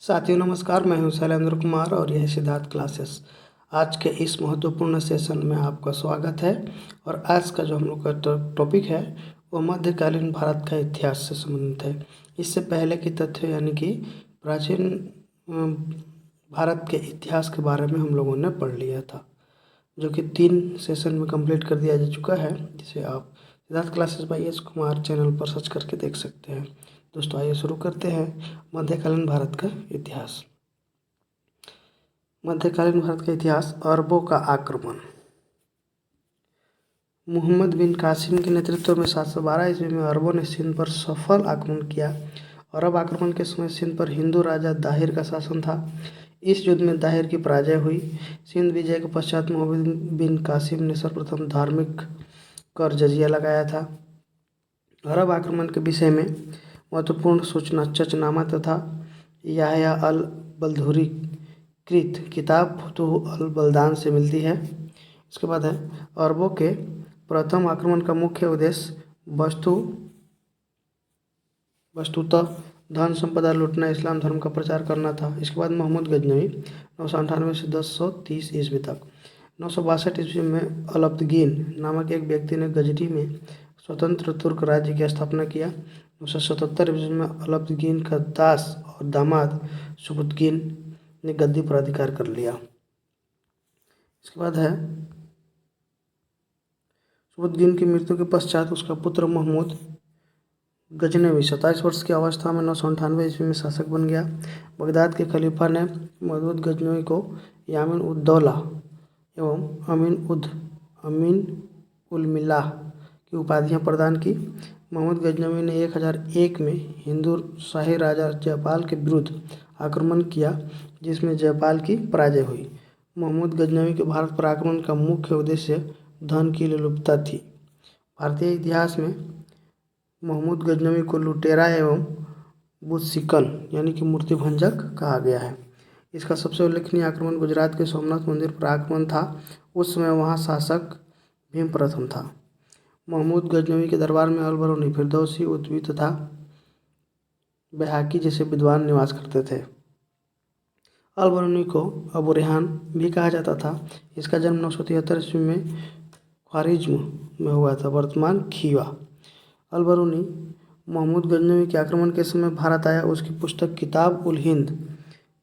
साथियों नमस्कार, मैं हूं शैलेंद्र कुमार और यह सिद्धार्थ क्लासेस। आज के इस महत्वपूर्ण सेशन में आपका स्वागत है। और आज का जो हम लोग का टॉपिक है वो मध्यकालीन भारत का इतिहास से संबंधित है। इससे पहले की तथ्य यानी कि प्राचीन भारत के इतिहास के बारे में हम लोगों ने पढ़ लिया था, जो कि 3 सेशन में कंप्लीट कर दिया जा चुका है, जिसे आप Siddharth classes by S Kumar channel पर सर्च करके देख सकते हैं। दोस्तों आइए शुरू करते हैं मध्यकालीन भारत का इतिहास। मध्यकालीन भारत का इतिहास। अरबों का आक्रमण। मोहम्मद बिन कासिम के नेतृत्व में 712 ईस्वी में अरबों ने सिंध पर सफल आक्रमण किया। अरब आक्रमण के समय सिंध पर हिंदू राजा दाहिर का शासन था। इस युद्ध में दाहिर की पराजय हुई। सिंध विजय के पश्चात मोहम्मद बिन कासिम ने सर्वप्रथम धार्मिक कर जजिया लगाया था। अरब आक्रमण के विषय में महत्वपूर्ण सूचना चचनामा तथा याहया अल बलधूरी कृत किताब फुतुह अल बलदान से मिलती है। इसके बाद है अरबों के प्रथम आक्रमण का मुख्य उद्देश्य वस्तुतः धन संपदा लूटना, इस्लाम धर्म का प्रचार करना था। इसके बाद मोहम्मद गजनवी 998 से 1030 ईस्वी तक। 962 ईस्वी में अलब्दगीन नामक एक व्यक्ति ने गजनी में स्वतंत्र तुर्क राज्य की स्थापना किया। 977 ईस्वी में अलब्दगीन का दास और दामाद सुबुतगीन ने गद्दी पर अधिकार कर लिया। इसके बाद है सुबुतगीन की मृत्यु के पश्चात उसका पुत्र महमूद गजनवी 27 वर्ष की अवस्था में 998 ईस्वी में शासक बन गया। बगदाद के खलीफा ने महमूद गजनवी को यामीन उद दौला एवं अमीन उल मिल्लाह की उपाधियां प्रदान की। महमूद गजनवी ने 1001 में हिंदू शाही राजा जयपाल के विरुद्ध आक्रमण किया, जिसमें जयपाल की पराजय हुई। महमूद गजनवी के भारत पर आक्रमण का मुख्य उद्देश्य धन की लोलुपता थी। भारतीय इतिहास में महमूद गजनवी को लुटेरा एवं बुतसिकन यानी कि मूर्ति भंजक कहा गया है। इसका सबसे उल्लेखनीय आक्रमण गुजरात के सोमनाथ मंदिर पर आक्रमण था। उस समय वहां शासक भीम प्रथम था। महमूद गजनवी के दरबार में अल-बरूनी, फिरदौसी, उतवी तथा बैहाकी जैसे विद्वान निवास करते थे। अल-बरूनी को अबू रेहान भी कहा जाता था। इसका जन्म 973 ईस्वी में ख्वारिज्म में हुआ था, वर्तमान खीवा। अल-बरूनी महमूद गजनवी के आक्रमण के समय भारत आया। उसकी पुस्तक किताब उल हिंद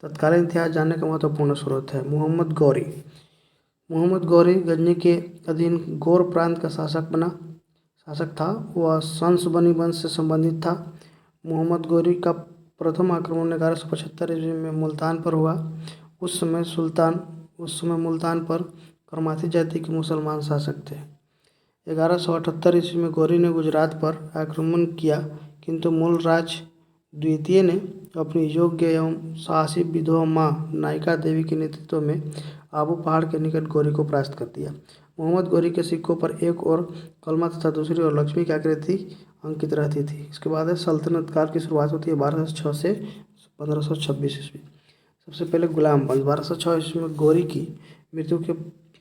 तत्कालीन इतिहास जानने का महत्वपूर्ण स्रोत है। मोहम्मद गौरी गजनी के अधीन गौर प्रांत का शासक था। वह संसबनी वंश से संबंधित था। मोहम्मद गौरी का प्रथम आक्रमण 1175 ईस्वी में मुल्तान पर हुआ। उस समय मुल्तान पर करमाती जाति के मुसलमान शासक थे। 1178 ईस्वी में गौरी ने गुजरात पर आक्रमण किया, किंतु मूलराज द्वितीय ने अपनी योग्य एवं साहसी विधवा माँ नायिका देवी के नेतृत्व में आबू पहाड़ के निकट गौरी को परास्त कर दिया। मोहम्मद गौरी के सिक्कों पर एक ओर कलमा तथा दूसरी ओर लक्ष्मी की आकृति अंकित रहती थी। इसके बाद सल्तनत काल की शुरुआत होती है 1206 से 1526 ईस्वी। सबसे पहले गुलामवंश। 1206 ईस्वी में गौरी की मृत्यु के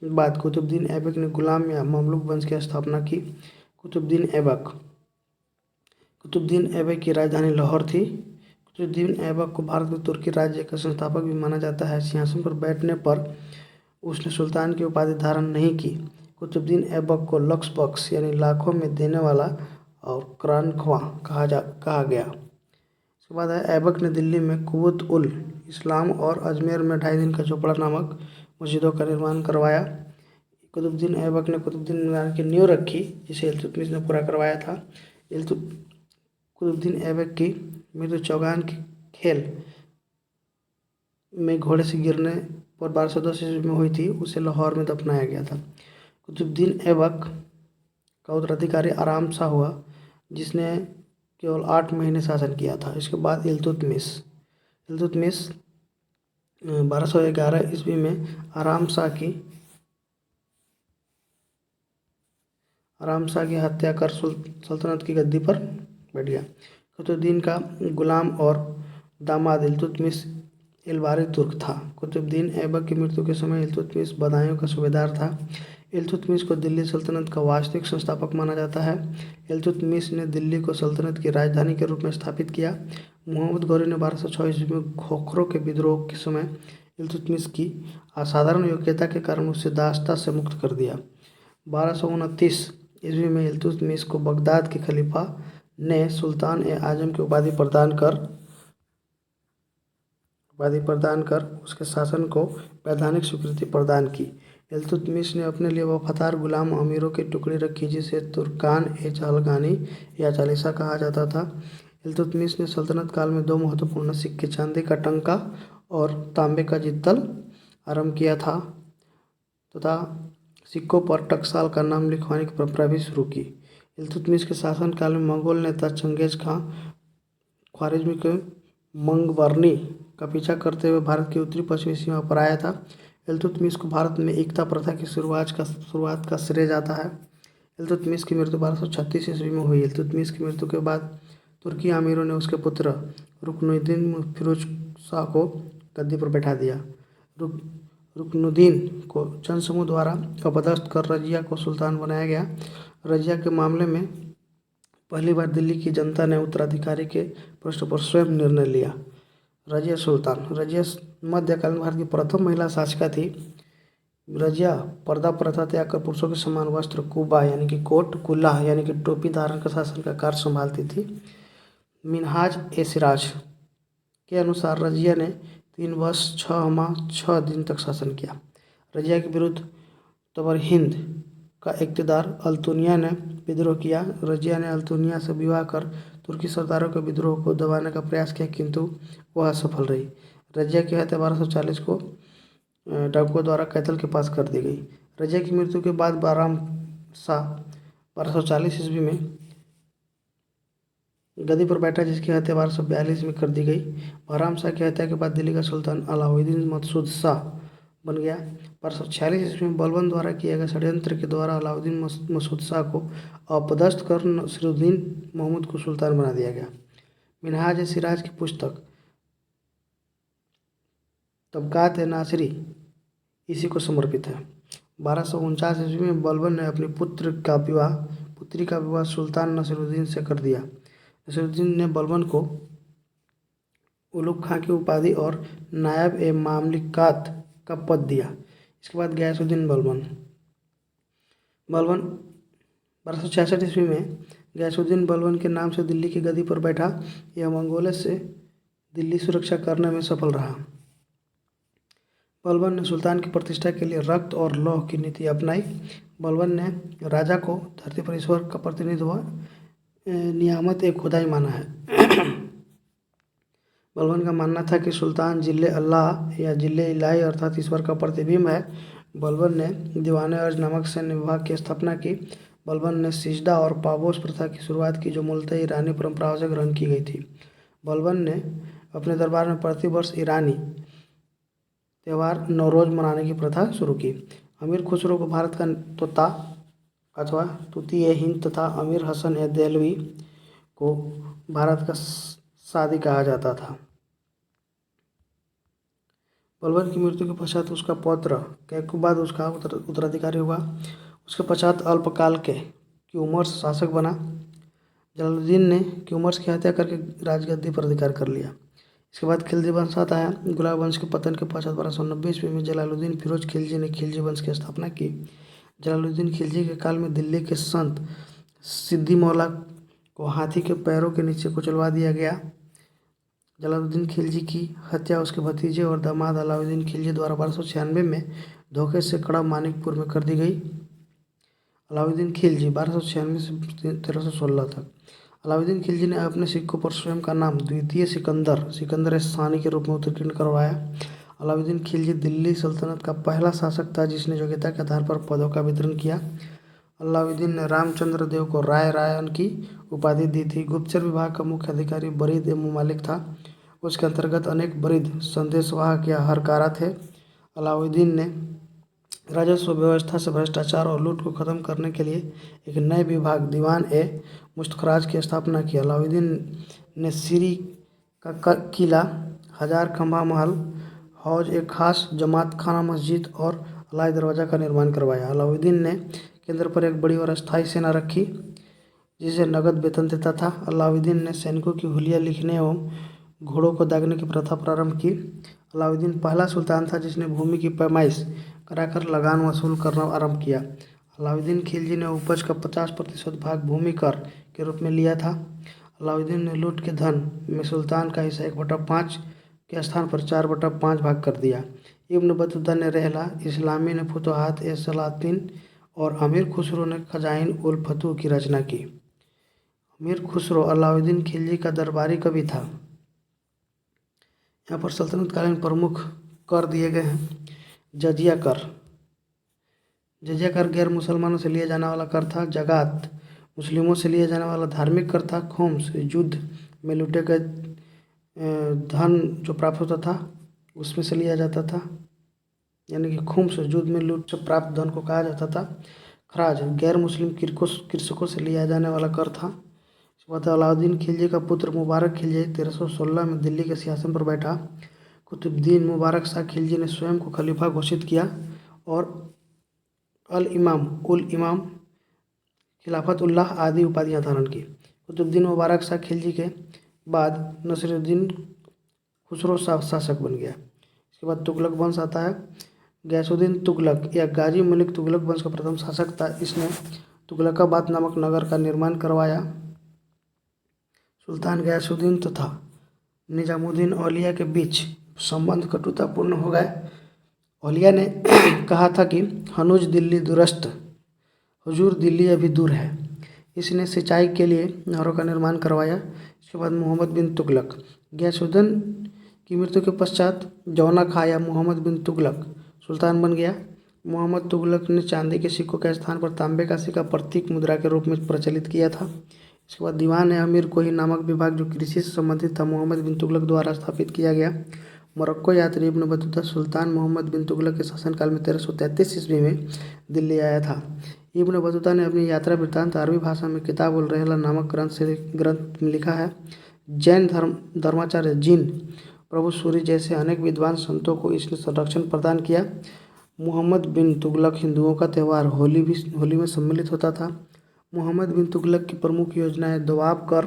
बाद कुतुबुद्दीन ऐबक ने गुलाम या ममलूक वंश की स्थापना की। कुतुबुद्दीन ऐबक की राजधानी लाहौर थी। कुतुबुद्दीन ऐबक को भारत में तुर्की राज्य का संस्थापक भी माना जाता है। सिंहासन पर बैठने पर उसने सुल्तान की उपाधि धारण नहीं की। कुतुबुद्दीन ऐबक को लक्स बख्श यानी लाखों में देने वाला और क्रानख्वा कहा गया। इसके बाद ऐबक ने दिल्ली में कुवत उल इस्लाम और अजमेर में 2.5 दिन का चौपड़ा नामक मस्जिदों का निर्माण करवाया। कुतुबुद्दीन ऐबक ने कुतुबुद्दीन मीनार की नींव रखी, जिसे इल्तुतमिश ने पूरा करवाया था। कुतुबुद्दीन ऐबक की मृत्यु चौगान के खेल में घोड़े से गिरने पर 1210 ईस्वी में हुई थी। उसे लाहौर में दफनाया गया था। कुतुबुद्दीन ऐबक का उत्तराधिकारी आराम शाह हुआ, जिसने केवल 8 महीने शासन किया था। इसके बाद इल्तुतमिश 1211 ईस्वी में आराम शाह की हत्या कर सल्तनत की गद्दी पर बैठ गया। कुतुबुद्दीन का गुलाम और दामाद इल्तुतमिश इलबारी तुर्क था। कुतुबुद्दीन ऐबक की मृत्यु के समय इल्तुतमिश बदायूं का सूबेदार था। इल्तुतमिश को दिल्ली सल्तनत का वास्तविक संस्थापक माना जाता है। इल्तुतमिश ने दिल्ली को सल्तनत की राजधानी के रूप में स्थापित किया। मोहम्मद गौरी ने 1226 ईस्वी में खोखरों के विद्रोह के समय इल्तुतमिश की असाधारण योग्यता के कारण उसे दासता से मुक्त कर दिया। 1229 ईस्वी में इल्तुतमिश को बगदाद के खलीफा ने सुल्तान ए आजम की उपाधि प्रदान कर उसके शासन को वैधानिक स्वीकृति प्रदान की। इल्तुतमिश ने अपने लिए वफादार गुलाम अमीरों की टुकड़ी रखी जिसे तुर्कान ए चहलगानी या चालीसा कहा जाता था। इल्तुतमिश ने सल्तनत काल में 2 महत्वपूर्ण सिक्के, चांदी का टंका और तांबे का जित्तल आरंभ किया था तथा सिक्कों पर टकसाल का नाम लिखवाने की परंपरा भी शुरू की। इल्तुतमिश के शासनकाल में मंगोल नेता चंगेज खां ख्वारिज्मी के मंगबरनी का पीछा करते हुए भारत की उत्तरी पश्चिमी सीमा पर आया था। इल्तुतमिश को भारत में एकता प्रथा की शुरुआत का श्रेय जाता है। इल्तुतमिश की मृत्यु 1236 ईस्वी में हुई। इल्तुतमिश की मृत्यु के बाद तुर्की अमीरों ने उसके पुत्र रुकनुद्दीन फिरोज शाह को गद्दी पर बैठा दिया। रुकनुद्दीन को जनसमूह द्वारा अपदस्थ कर रजिया को सुल्तान बनाया गया। रजिया के मामले में पहली बार दिल्ली की जनता ने उत्तराधिकारी के प्रश्न पर स्वयं निर्णय लिया। रजिया सुल्तान। रजिया मध्यकाल में भारत की प्रथम महिला शासिका थी। रजिया पर्दा प्रथा त्याग कर पुरुषों के समान वस्त्र कुबा यानी कि कोट, कुल्लाह यानी कि टोपी धारण कर शासन का कार्य संभालती थी। मिनहाज ए सिराज के अनुसार रजिया ने 3 वर्ष 6 माह 6 दिन तक शासन किया। रजिया के विरुद्ध तबरहिंद का इक़्तिदार अल्तुनिया ने विद्रोह किया। रजिया ने अल्तुनिया से विवाह कर तुर्की सरदारों के विद्रोह को दबाने का प्रयास किया किंतु वह असफल रही। रजिया की हत्या 1240 को डाकुओं द्वारा कैथल के पास कर दी गई। रजिया की मृत्यु के बाद बहराम शाह 1240 ईस्वी में गद्दी पर बैठा जिसकी हत्या 1242 में कर दी गई। बहराम शाह की हत्या के बाद दिल्ली का सुल्तान अलाउद्दीन मकसूद शाह बन गया। 1246 ईस्वी में बलबन द्वारा किए गए षड्यंत्र के द्वारा अलाउद्दीन मसूद शाह को अपदस्थ कर नसीरुद्दीन महमूद को सुल्तान बना दिया गया। मिनहाज ए सिराज की पुस्तक तबकात ए नासिरी इसी को समर्पित है। 1249 ईस्वी में बलबन ने अपनी पुत्री का विवाह सुल्तान नसीरुद्दीन से कर दिया। नसीरुद्दीन ने बलबन को उलुग खां की उपाधि और नायब ए मामलिकात का पद दिया। इसके बाद गयासुद्दीन बलबन 1266 ईस्वी में गयासुद्दीन बलबन के नाम से दिल्ली की गद्दी पर बैठा। यह मंगोलों से दिल्ली सुरक्षा करने में सफल रहा। बलबन ने सुल्तान की प्रतिष्ठा के लिए रक्त और लौह की नीति अपनाई। बलबन ने राजा को धरती पर ईश्वर का प्रतिनिधि व नियामत एक खुदाई माना है। बलबन का मानना था कि सुल्तान जिल्ले अल्लाह या जिल्ले इलाही अर्थात ईश्वर का प्रतिबिंब है। बलबन ने दीवाने अर्ज नामक सैन्य विभाग की स्थापना की। बलबन ने सिजदा और पाबोस प्रथा की शुरुआत की जो मूलतः ईरानी परंपराओं से ग्रहण की गई थी। बलबन ने अपने दरबार में प्रतिवर्ष ईरानी त्यौहार नौरोज मनाने की प्रथा शुरू की। अमीर खुसरो को भारत का तोता अथवा तूती ए हिंद तथा अमीर हसन ए देहलवी को भारत का सादी कहा जाता था। बलबन की मृत्यु के पश्चात उसका पौत्र कैकुबाद उसका उत्तराधिकारी हुआ। उसके पश्चात अल्पकाल की उमर शासक बना। जलालुद्दीन ने क्यूमर्स की हत्या करके राजगद्दी पर अधिकार कर लिया। इसके बाद खिलजी वंश आता है। गुलाब वंश के पतन के पश्चात 1290 ईस्वी में जलालुद्दीन फिरोज खिलजी ने खिलजी वंश की स्थापना की। जलालुद्दीन खिलजी के काल में दिल्ली के संत सिद्दी मौला को हाथी के पैरों के नीचे कुचलवा दिया गया। जलालुद्दीन खिलजी की हत्या उसके भतीजे और दामाद अलाउद्दीन खिलजी द्वारा 1296 में धोखे से कड़ा मानिकपुर में कर दी गई। अलाउद्दीन खिलजी 1296 से 1316 तक। अलाउद्दीन खिलजी ने अपने सिक्कों पर स्वयं का नाम द्वितीय सिकंदर सानी के रूप में उत्कीर्ण करवाया। अलाउद्दीन खिलजी दिल्ली सल्तनत का पहला शासक था जिसने योग्यता के आधार पर पदों का वितरण किया। अलाउद्दीन ने रामचंद्र देव को रायन की उपाधि दी थी। गुप्तचर विभाग का मुख्य अधिकारी बरीद ए मुमालिक था। उसके अंतर्गत अनेक बरीद संदेशवाहक या हरकारा थे। अलाउद्दीन ने राजस्व व्यवस्था से भ्रष्टाचार और लूट को खत्म करने के लिए एक नए विभाग दीवान ए मुस्तखराज की स्थापना की। अलाउद्दीन ने सीरी का किला, हजार खंभा महल, हौज ए खास, जमात खाना मस्जिद और अलाई दरवाज़ा का निर्माण करवाया। अलाउद्दीन ने केंद्र पर एक बड़ी और अस्थायी सेना रखी जिसे नगद वेतन देता था। अलाउद्दीन ने सैनिकों की हुलिया लिखने एवं घोड़ों को दागने की प्रथा प्रारंभ की। अलाउद्दीन पहला सुल्तान था जिसने भूमि की पैमाइश कराकर लगान वसूल करना आरंभ किया। अलाउद्दीन खिलजी ने उपज का 50% भाग भूमि कर के रूप में लिया था। अलाउद्दीन ने लूट के धन में सुल्तान का हिस्सा 1/5 के स्थान पर 4/5 भाग कर दिया। इब्न बतूता ने रहला इस्लामी ने फुतुहात ए सलातिन और अमीर खुसरो ने खजाइन उल फतूह की रचना की। अमीर खुसरो अलाउद्दीन खिलजी का दरबारी कवि था। यहाँ पर सल्तनत कालीन प्रमुख कर दिए गए हैं। जजिया कर, जजिया कर गैर मुसलमानों से लिया जाने वाला कर था। जगात मुस्लिमों से लिया जाने वाला धार्मिक कर था। खुम्स युद्ध में लूटे गए धन जो प्राप्त होता था उसमें से लिया जाता था, यानी कि खुम्स युद्ध में लूट से प्राप्त धन को कहा जाता था। खराज गैर मुस्लिम कृषकों से लिया जाने वाला कर था। इसके बाद अलाउद्दीन खिलजी का पुत्र मुबारक खिलजी 1316 में दिल्ली के सिंहासन पर बैठा। कुतुबुद्दीन मुबारक शाह खिलजी ने स्वयं को खलीफा घोषित किया और उल इमाम खिलाफत उल्लाह आदि उपाधियां धारण की। कुतुबुद्दीन मुबारक शाह खिलजी के बाद नसीरुद्दीन खुसरो शासक बन गया। इसके बाद तुगलक वंश आता है। गयासुद्दीन तुगलक या गाजी मलिक तुगलक वंश का प्रथम शासक था। इसने तुगलकाबाद नामक नगर का निर्माण करवाया। सुल्तान गयासुद्दीन तथा निजामुद्दीन औलिया के बीच संबंध कटुतापूर्ण हो गए। औलिया ने कहा था कि हनूज दिल्ली दुरस्त, हुजूर दिल्ली अभी दूर है। इसने सिंचाई के लिए नहरों का निर्माण करवाया। इसके बाद मोहम्मद बिन तुगलक, गयासुद्दीन की मृत्यु के पश्चात जौना खा या मोहम्मद बिन तुगलक सुल्तान बन गया। मोहम्मद तुगलक ने चांदी के सिक्कों के स्थान पर तांबे का सिक्का प्रतीक मुद्रा के रूप में प्रचलित किया था। इसके बाद दीवान अमीर कोही नामक विभाग जो कृषि से संबंधित था मोहम्मद बिन तुगलक द्वारा स्थापित किया गया। मोरक्को यात्री इब्न बतूता सुल्तान मोहम्मद बिन तुगलक के शासनकाल में 1333 ईस्वी में दिल्ली आया था। इब्न बतूता ने अपनी यात्रा वृत्तांत अरबी भाषा में किताब उल रहला नामक ग्रंथ में लिखा है। जैन धर्माचार्य जिन प्रभु सूरी जैसे अनेक विद्वान संतों को इसने संरक्षण प्रदान किया। मोहम्मद बिन तुगलक हिंदुओं का त्यौहार होली में सम्मिलित होता था। मोहम्मद बिन तुगलक की प्रमुख योजनाएं दोआब कर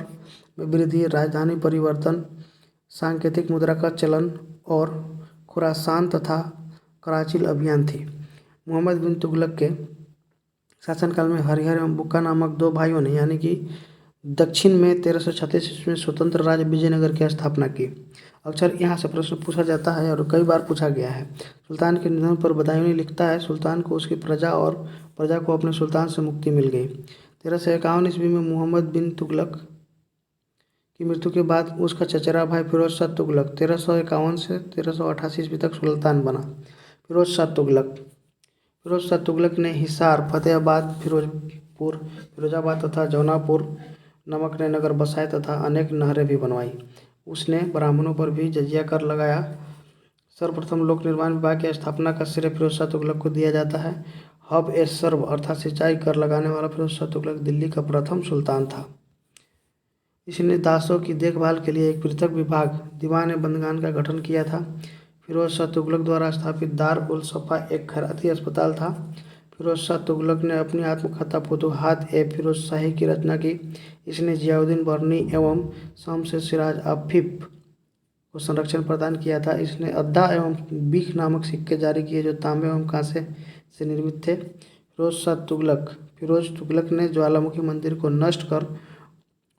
में वृद्धि, राजधानी परिवर्तन, सांकेतिक मुद्रा का चलन और खुरासान तथा कराचिल अभियान थी। मोहम्मद बिन तुगलक के शासनकाल में हरिहर एवं बुक्का नामक दो भाइयों ने यानी कि दक्षिण में 1336 ईस्वी में स्वतंत्र राज्य विजयनगर की स्थापना की। अक्सर यहाँ से प्रश्न पूछा जाता है और कई बार पूछा गया है। सुल्तान के निधन पर बदायूंनी लिखता है, सुल्तान को उसकी प्रजा को अपने सुल्तान से मुक्ति मिल गई। 1351 ईस्वी में मोहम्मद बिन तुगलक की मृत्यु के बाद उसका चचेरा भाई फिरोज शाह तुगलक 1351 से 1388 ईस्वी तक सुल्तान बना। फिरोज शाह तुगलक ने हिसार, फतेहाबाद, फिरोजाबाद तथा जौनापुर नमक नए नगर बसाए तथा अनेक नहरें भी बनवाई। उसने ब्राह्मणों पर भी जजिया कर लगाया। सर्वप्रथम लोक निर्माण विभाग की स्थापना का श्रेय फिरोज शाह तुगलक को दिया जाता है। हब ए सर्व अर्थात सिंचाई कर लगाने वाला फिरोज शाह तुगलक दिल्ली का प्रथम सुल्तान था। इसने दासों की देखभाल के लिए एक पृथक विभाग दीवान बंदगान का गठन किया था। फिरोज शाह तुगलक द्वारा स्थापित दार उल सफ़ा एक खैराती अस्पताल था। फिरोज शाह तुगलक ने अपनी आत्मकथा फुतुहात ए फिरोज शाही की रचना की। इसने जियाउद्दीन बर्नी एवं शमस सिराज अफीफ को संरक्षण प्रदान किया था। इसने अद्दा एवं बीख नामक सिक्के जारी किए जो तांबे एवं कांसे से निर्मित थे। फिरोज तुगलक ने ज्वालामुखी मंदिर को नष्ट कर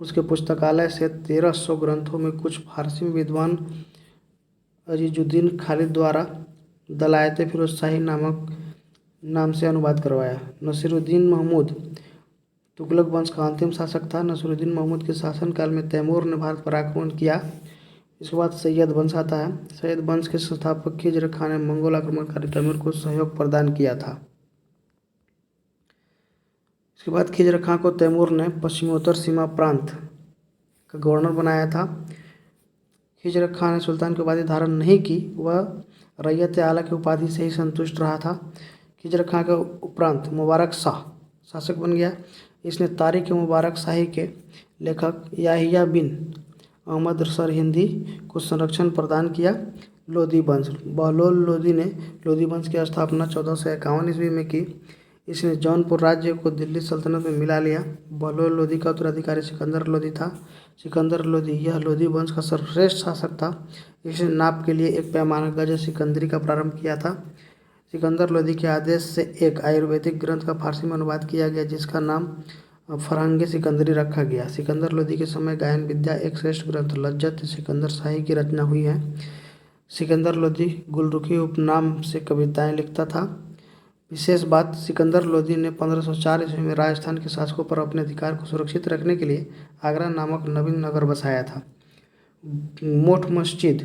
उसके पुस्तकालय से 1300 ग्रंथों में कुछ फारसी में विद्वान अजीजुद्दीन खालिद द्वारा दलायत फिरोज शाही नाम से अनुवाद करवाया। नसीरुद्दीन महमूद तुगलक वंश का अंतिम शासक था। नसीरुद्दीन महमूद के शासनकाल में तैमूर ने भारत पर आक्रमण किया। इसके बाद सैयद वंश आता है। सैयद वंश के संस्थापक खिज्र खान ने मंगोल आक्रमणकारी तैमूर को सहयोग प्रदान किया था। इसके बाद खिज्र खान को तैमूर ने पश्चिमोत्तर सीमा प्रांत का गवर्नर बनाया था। खिज्र खान ने सुल्तान की उपाधि धारण नहीं की, वह रैयत आला की उपाधि से ही संतुष्ट रहा था। खिज्र खान के उपरांत मुबारक शाह शासक बन गया। इसने तारीख मुबारक शाही के लेखक याहिया बिन अहमद सरहिंदी को संरक्षण प्रदान किया। लोधी वंश। बहलोल लोधी ने लोधी वंश की स्थापना 1451 ईस्वी में की। इसने जौनपुर राज्य को दिल्ली सल्तनत में मिला लिया। बहलोल लोधी का उत्तराधिकारी सिकंदर लोधी था। सिकंदर लोधी यह लोधी वंश का सर्वश्रेष्ठ शासक था। इसने नाप के लिए एक पैमाना गज सिकंदरी का प्रारंभ किया था। सिकंदर लोधी के आदेश से एक आयुर्वेदिक ग्रंथ का फारसी में अनुवाद किया गया, जिसका नाम फरहंग सिकंदरी रखा गया। सिकंदर लोधी के समय गायन विद्या एक श्रेष्ठ ग्रंथ लज्जत सिकंदर शाही की रचना हुई है। सिकंदर लोधी गुलरुखी उपनाम से कविताएं लिखता था। विशेष बात, सिकंदर लोधी ने 1504 ईस्वी में राजस्थान के शासकों पर अपने अधिकार को सुरक्षित रखने के लिए आगरा नामक नवीन नगर बसाया था। मोठ मस्जिद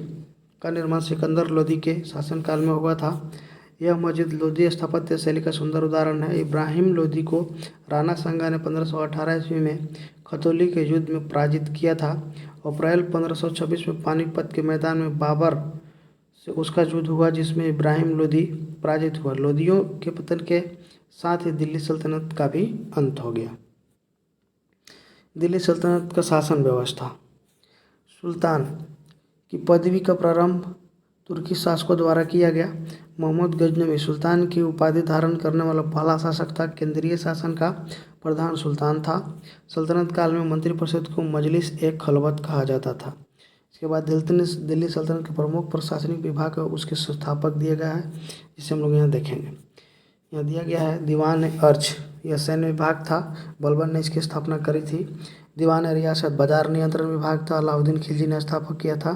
का निर्माण सिकंदर लोधी के शासनकाल में हुआ था। यह मस्जिद लोधी स्थापत्य शैली का सुंदर उदाहरण है। इब्राहिम लोधी को राणा सांगा ने 1518 ईस्वी में खतौली के युद्ध में पराजित किया था। अप्रैल 1526 में पानीपत के मैदान में बाबर से उसका युद्ध हुआ, जिसमें इब्राहिम लोधी पराजित हुआ। लोधियों के पतन के साथ ही दिल्ली सल्तनत का भी अंत हो गया। दिल्ली सल्तनत का शासन व्यवस्था। सुल्तान की पदवी का प्रारंभ तुर्की शासकों द्वारा किया गया। मोहम्मद गजनवी सुल्तान की उपाधि धारण करने वाला पहला शासक था। केंद्रीय शासन का प्रधान सुल्तान था। सल्तनत काल में मंत्रिपरिषद को मजलिस ए खलवत कहा जाता था। इसके बाद दिल्ली सल्तनत के प्रमुख प्रशासनिक विभाग को उसके संस्थापक दिया गया है, जिसे हम लोग यहाँ देखेंगे। यहाँ दिया गया है दीवान अर्ज, यह सैन्य विभाग था। बलबन ने इसकी स्थापना करी थी। दीवान रियासत बाजार नियंत्रण विभाग था, अलाउद्दीन खिलजी ने स्थापक किया था।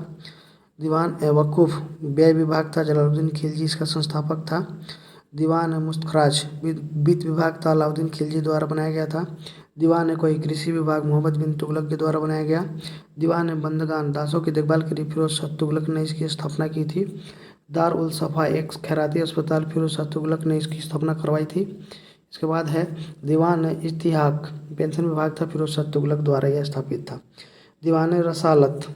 दीवान वकूफ़ व्यय विभाग था, जलालुद्दीन खिलजी इसका संस्थापक था। दीवान मुस्तखराज वित्त विभाग था, अलाउद्दीन खिलजी द्वारा बनाया गया था। दीवान कोई कृषि विभाग मोहम्मद बिन तुगलक के द्वारा बनाया गया। दीवान बंदगान दासों की देखभाल के लिए फिरोज शाह तुगलक ने इसकी स्थापना की थी। दार उल सफ़ा एक खैराती अस्पताल फिरोज शाह तुगलक ने इसकी स्थापना करवाई थी। इसके बाद है दीवान इस्तिहाक पेंशन विभाग था, फिरोज शाह तुगलक द्वारा यह स्थापित था। दीवान रसालत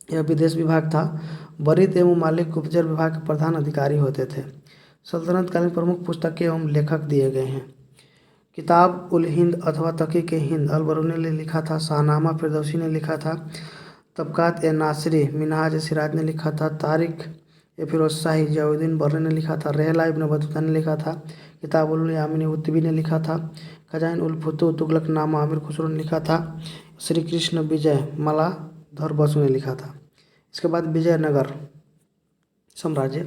यह विदेश विभाग था। वरीद एवं मालिक गुप्तचर विभाग के प्रधान अधिकारी होते थे। सल्तनत कालीन प्रमुख पुस्तकें एवं लेखक दिए गए हैं। किताब उल हिंद अथवा तकीक हिंद अल बरूनी ने लिखा था। शाहनामा फिरदौसी ने लिखा था। तबकात ए नासिरी मिनहाज सिराज ने लिखा था। तारिख ए फिरोज शाही जियाउद्दीन बर्रे ने लिखा था। रहला इब्न बतूता ने लिखा था। किताब उल यामिन उतबी ने लिखा था। खजाइन उल फुतूह तुगलक नामा आमिर खुसरो ने लिखा था। श्री कृष्ण विजय मालाधर बसु ने लिखा था। इसके बाद विजयनगर साम्राज्य।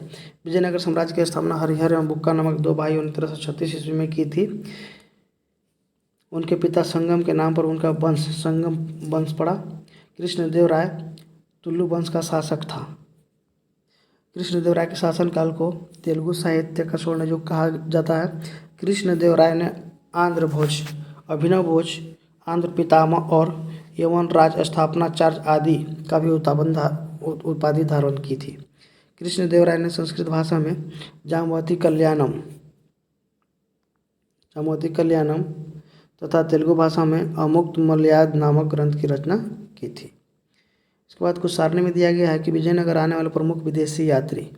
विजयनगर साम्राज्य की स्थापना हरिहर एवं बुक्का नामक दो भाइयों ने 1336 ईस्वी में की थी। उनके पिता संगम के नाम पर उनका वंश संगम वंश पड़ा। कृष्णदेव राय तुलु वंश का शासक था। कृष्णदेव राय के शासनकाल को तेलुगु साहित्य का स्वर्ण युग कहा जाता है। कृष्णदेव राय ने आंध्र भोज, अभिनव भोज, आंध्र पितामह और यवन राज स्थापनाचार्य आदि का भी उपाधि धारण की थी। कृष्णदेव राय ने संस्कृत भाषा में जामवती कल्याणम तथा तेलुगु भाषा में अमुक्त मलयाद नामक ग्रंथ की रचना की थी। इसके बाद कुछ सारणी में दिया गया है कि विजयनगर आने वाले प्रमुख विदेशी यात्री।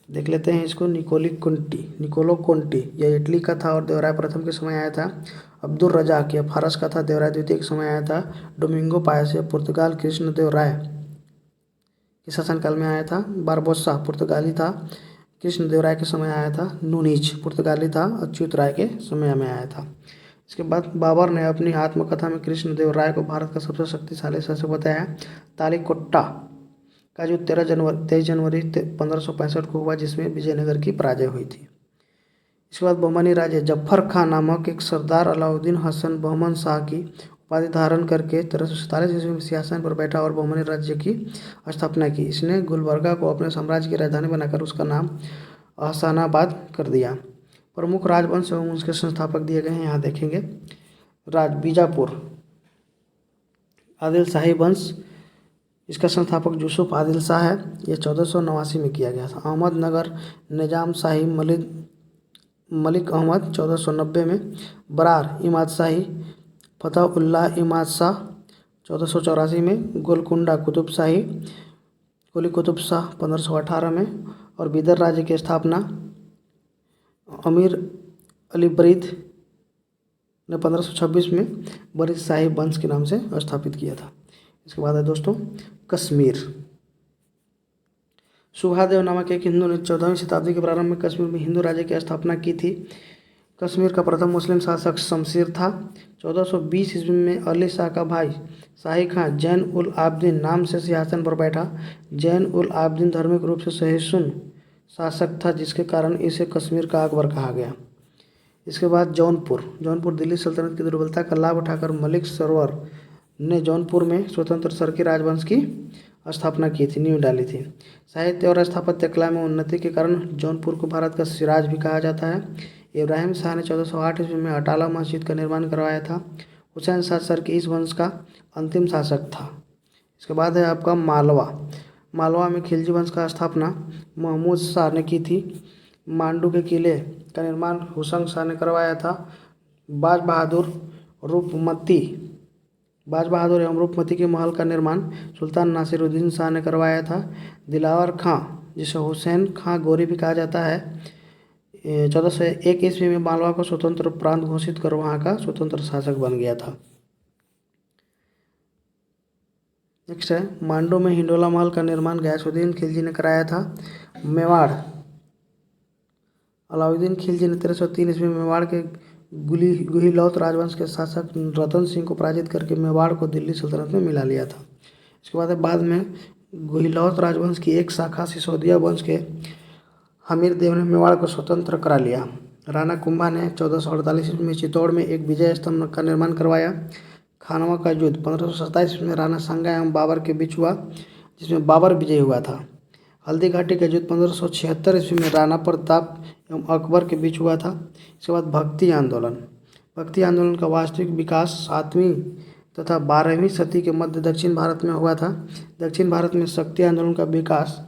देख लेते हैं इसको। निकोलो कोंटी यह इटली का था और देवराय प्रथम के समय आया था। अब्दुल रजाक यह फारस का था, देवराय द्वितीय के समय आया था। डोमिंगो पायस यह पुर्तगाल कृष्णदेव राय के शासनकाल में आया था। बारबोसा पुर्तगाली था, कृष्णदेव राय के समय आया था। नूनीज पुर्तगाली था, अच्युत राय के समय में आया था। इसके बाद बाबर ने अपनी आत्मकथा में कृष्णदेव राय को भारत का सबसे शक्तिशाली शासक बताया। तालीकोट्टा का युद्ध 23 जनवरी 1565 को हुआ, जिसमें विजयनगर की पराजय हुई थी। इसके बाद बहमनी राजे जफर खां नामक एक सरदार अलाउद्दीन हसन बहमन शाह की उपाधि धारण करके 1347 ईस्वी में सिंहासन पर बैठा और बहमनी राज्य की स्थापना की। इसने गुलबर्गा को अपने साम्राज्य की राजधानी बनाकर उसका नाम अहसानाबाद कर दिया। प्रमुख राजवंश एवं उसके संस्थापक दिए गए हैं, यहाँ देखेंगे। बीजापुर आदिल शाही वंश, इसका संस्थापक यूसुफ आदिल शाह है। यह 1489 में किया गया था। अहमदनगर निजाम शाही मलिक अहमद 1490 में। बरार इमाद शाही फतहुल्लाह इमाद शाह 1484 में। गोलकुंडा कुतुब शाही कुली कुतुब शाह 1518 में। और बिदर राज्य की स्थापना अमीर अली बरीद ने 1526 में बरीद शाही वंश के नाम से स्थापित किया था। इसके बाद है दोस्तों कश्मीर। सुहादेव नामक एक हिंदू ने 14वीं शताब्दी के प्रारंभ में कश्मीर में हिंदू राज्य की स्थापना की थी। कश्मीर का प्रथम मुस्लिम शासक शमशीर था। 1420 ईस्वी में अली शाह का भाई शाही खां जैन उल आबदीन नाम से सिंहासन पर बैठा। जैन उल आबदीन धार्मिक रूप से सहिष्णु शासक था, जिसके कारण इसे कश्मीर का अकबर कहा गया। इसके बाद जौनपुर दिल्ली सल्तनत की दुर्बलता का लाभ उठाकर मलिक सरवर ने जौनपुर में स्वतंत्र सरकी राजवंश की स्थापना की थी, नींव डाली थी। साहित्य और स्थापत्य कला में उन्नति के कारण जौनपुर को भारत का सिराज भी कहा जाता है। इब्राहिम शाह ने 1408 ईस्वी में अटाला मस्जिद का निर्माण करवाया था। हुसैन शाह सरकी इस वंश का अंतिम शासक था। इसके बाद है आपका मालवा में खिलजी वंश का स्थापना महमूद शाह ने की थी। मांडू के किले का निर्माण हुसैन शाह ने करवाया था। बाज बहादुर एवं रूपमती के महल का निर्माण सुल्तान नासिरुद्दीन शाह ने करवाया था। दिलावर खां, जिसे हुसैन खां गोरी भी कहा जाता है, 1401 ईस्वी में मालवा को स्वतंत्र प्रांत घोषित कर वहाँ का स्वतंत्र शासक बन गया था। नेक्स्ट है मांडू में हिंडोला महल का निर्माण गयासुद्दीन खिलजी ने कराया था। मेवाड़, अलाउद्दीन खिलजी ने 1303 ईस्वी में मेवाड़ के गुहिलौत राजवंश के शासक रतन सिंह को पराजित करके मेवाड़ को दिल्ली सल्तनत में मिला लिया था। इसके बाद में गुहिलौत राजवंश की एक शाखा सिसोदिया वंश के हमीर देव ने मेवाड़ को स्वतंत्र करा लिया। राणा कुंभा ने 1448 ईस्वी में चित्तौड़ में एक विजय स्तंभ का निर्माण करवाया। खानवा का युद्ध 1527 में राणा सांगा एवं बाबर के बीच हुआ, जिसमें बाबर विजयी हुआ था। हल्दी घाटी का युद्ध 1576 ईस्वी में राणा प्रताप एवं अकबर के बीच हुआ था। इसके बाद भक्ति आंदोलन का वास्तविक विकास 7वीं तथा 12वीं सदी के मध्य दक्षिण भारत में हुआ था। दक्षिण भारत में शक्ति आंदोलन का विकास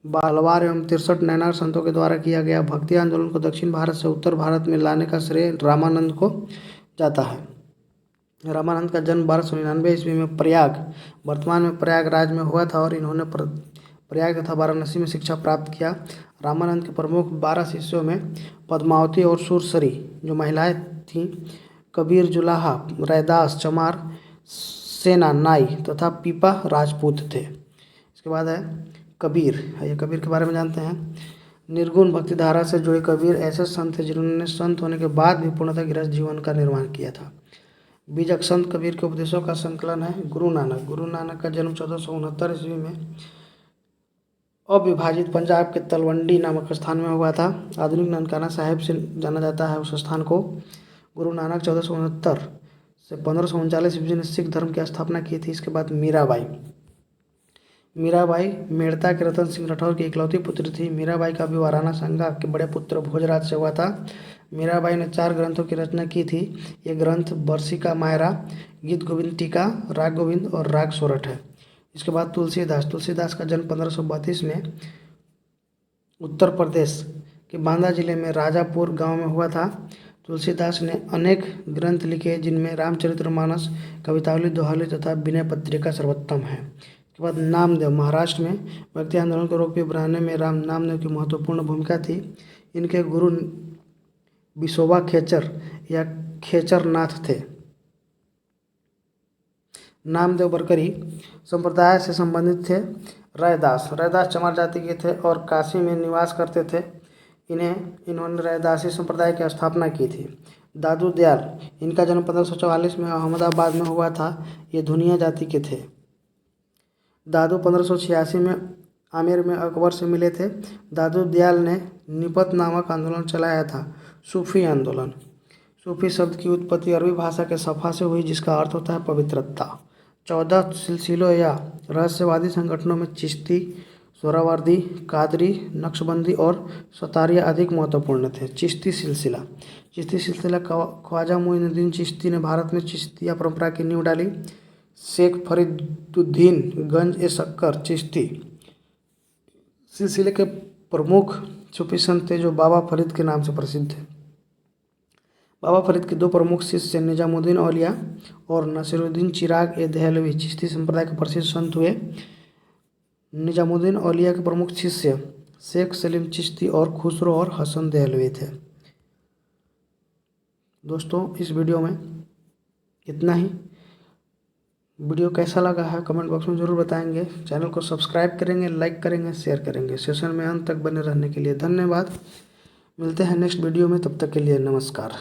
बालवार एवं 63 नैनार संतों के द्वारा किया गया। भक्ति आंदोलन को दक्षिण भारत से उत्तर भारत में लाने का श्रेय रामानंद को जाता है। रामानंद का जन्म 1299 ईस्वी में वर्तमान में प्रयागराज में हुआ था और इन्होंने प्रयाग तथा वाराणसी में शिक्षा प्राप्त किया। रामानंद के प्रमुख 12 शिष्यों में पद्मावती और सुरसरी जो महिलाएं थीं, कबीर जुलाहा, रैदास, चमार, सेना नाई तथा पीपा राजपूत थे। इसके बाद है कबीर के बारे में जानते हैं। निर्गुण भक्ति धारा से जुड़े कबीर ऐसे संत थे जिन्होंने संत होने के बाद भी पूर्णतः गृहस्थ जीवन का निर्माह किया था। बीजक संत कबीर के उपदेशों का संकलन है गुरु नानक का जन्म 1469 ईस्वी में अविभाजित पंजाब के तलवंडी नामक स्थान में हुआ था। आधुनिक ननकाना साहिब से जाना जाता है उस स्थान को। गुरु नानक 1469 से 1539 ईस्वी में सिख धर्म की स्थापना की थी। इसके बाद मीराबाई मेड़ता के रतन सिंह राठौर की इकलौती पुत्री थी। मीराबाई का विवाह राणा सांगा के बड़े पुत्र भोजराज से हुआ था। मीराबाई ने 4 ग्रंथों की रचना की थी। ये ग्रंथ बरसिका मायरा, गीत गोविंद टीका, राग गोविंद और राग सोरठ है। इसके बाद तुलसीदास का जन्म 1532 में उत्तर प्रदेश के बांदा जिले में राजापुर गांव में हुआ था। तुलसीदास ने अनेक ग्रंथ लिखे जिनमें रामचरितमानस, कवितावली, दोहावली तथा विनय पत्रिका सर्वोत्तम है। इसके बाद नामदेव, महाराष्ट्र में भक्ति आंदोलन को रोक बढ़ाने में नामदेव की महत्वपूर्ण भूमिका थी। इनके गुरु विसोबा खेचर या खेचरनाथ थे। नामदेव बरकरी संप्रदाय से संबंधित थे। रैदास चमार जाति के थे और काशी में निवास करते थे। इन्होंने रैदासी संप्रदाय की स्थापना की थी। दादू दयाल, इनका जन्म 1544 में अहमदाबाद में हुआ था। ये धुनिया जाति के थे। दादू 1586 में आमेर में अकबर से मिले थे। दादू दयाल ने निपत नामक आंदोलन चलाया था। सूफी आंदोलन, सूफी शब्द की उत्पत्ति अरबी भाषा के सफ़ा से हुई, जिसका अर्थ होता है पवित्रता। 14 सिलसिलों या रहस्यवादी संगठनों में चिश्ती, सोहरावर्दी, कादरी, नक्शबंदी और सतारिया अधिक महत्वपूर्ण थे। चिश्ती सिलसिला ख्वाजा मुइनुद्दीन चिश्ती ने भारत में चिश्तिया परंपरा की नींव डाली। शेख फरीदुद्दीन गंज ए शक्कर चिश्ती सिलसिले के प्रमुख सूफी संत थे जो बाबा फरीद के नाम से प्रसिद्ध थे। बाबा फरीद के 2 प्रमुख शिष्य निजामुद्दीन औलिया और नसीरुद्दीन चिराग ए दहलवी चिश्ती संप्रदाय के प्रसिद्ध संत हुए। निजामुद्दीन औलिया के प्रमुख शिष्य शेख सलीम चिश्ती और खुसरो और हसन दहलवी थे। दोस्तों, इस वीडियो में इतना ही। वीडियो कैसा लगा है कमेंट बॉक्स में ज़रूर बताएंगे। चैनल को सब्सक्राइब करेंगे, लाइक करेंगे, शेयर करेंगे। सेशन में अंत तक बने रहने के लिए धन्यवाद। मिलते हैं नेक्स्ट वीडियो में, तब तक के लिए नमस्कार।